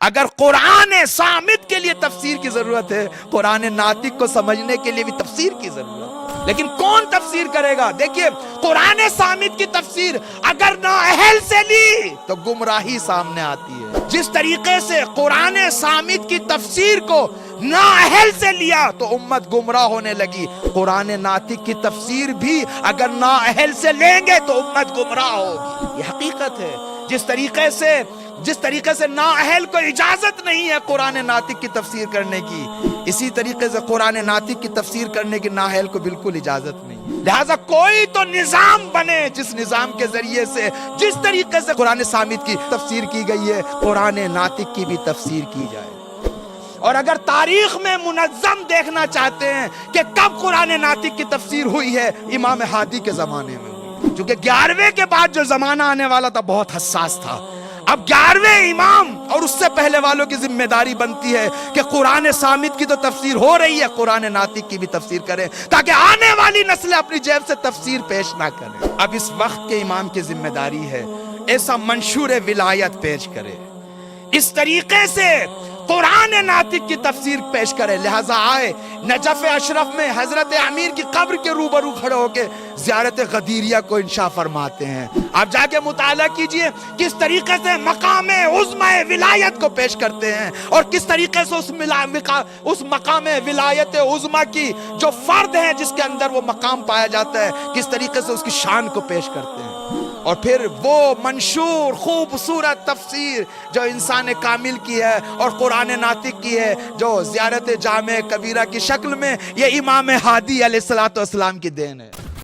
اگر قرآن صامت کے لیے تفسیر کی ضرورت ہے، قرآن ناطق کو سمجھنے کے لیے بھی تفسیر کی ضرورت ہے، لیکن کون تفسیر کرے گا؟ دیکھیے قرآن صامت کی تفسیر اگر نااہل سے لی تو گمراہی سامنے آتی ہے۔ جس طریقے سے قرآن صامت کی تفسیر کو نااہل سے لیا تو امت گمراہ ہونے لگی، قرآن ناطق کی تفسیر بھی اگر نااہل سے لیں گے تو امت گمراہ ہوگی۔ یہ حقیقت ہے۔ جس طریقے سے نااہل کو اجازت نہیں ہے قرآن ناطق کی تفسیر کرنے کی، اسی طریقے سے قرآن ناطق کی تفسیر کرنے کی نااہل کو بالکل اجازت نہیں۔ لہٰذا کوئی تو نظام بنے جس نظام کے ذریعے سے جس طریقے سے قرآن صامت کی تفسیر کی گئی ہے قرآن ناطق کی بھی تفسیر کی جائے۔ اور اگر تاریخ میں منظم دیکھنا چاہتے ہیں کہ کب قرآن ناطق کی تفسیر ہوئی ہے، امام ہادی کے زمانے میں ہوئی، چونکہ 11ویں کے بعد جو زمانہ آنے والا تھا بہت حساس تھا۔ اب 11ویں امام اور اس سے پہلے والوں کی ذمہ داری بنتی ہے کہ قرآن صامت کی تو تفسیر ہو رہی ہے، قرآن ناطق کی بھی تفسیر کریں تاکہ آنے والی نسلیں اپنی جیب سے تفسیر پیش نہ کریں۔ اب اس وقت کے امام کی ذمہ داری ہے ایسا منشور ولایت پیش کرے، اس طریقے سے قرآن ناطق کی تفسیر پیش کرے۔ لہٰذا آئے نجف اشرف میں حضرت امیر کی قبر کے روبرو کھڑے ہو کے زیارت غدیریہ کو انشاء فرماتے ہیں۔ آپ جا کے مطالعہ کیجئے کس طریقے سے مقام عظمہ ولایت کو پیش کرتے ہیں، اور کس طریقے سے اس مقام ولایت عظمہ کی جو فرد ہے جس کے اندر وہ مقام پایا جاتا ہے، کس طریقے سے اس کی شان کو پیش کرتے ہیں۔ اور پھر وہ منشور خوبصورت تفسیر جو انسان کامل کی ہے اور قرآن ناطق کی ہے، جو زیارت جامع کبیرہ کی شکل میں یہ امام ہادی علیہ السلام کی دین ہے۔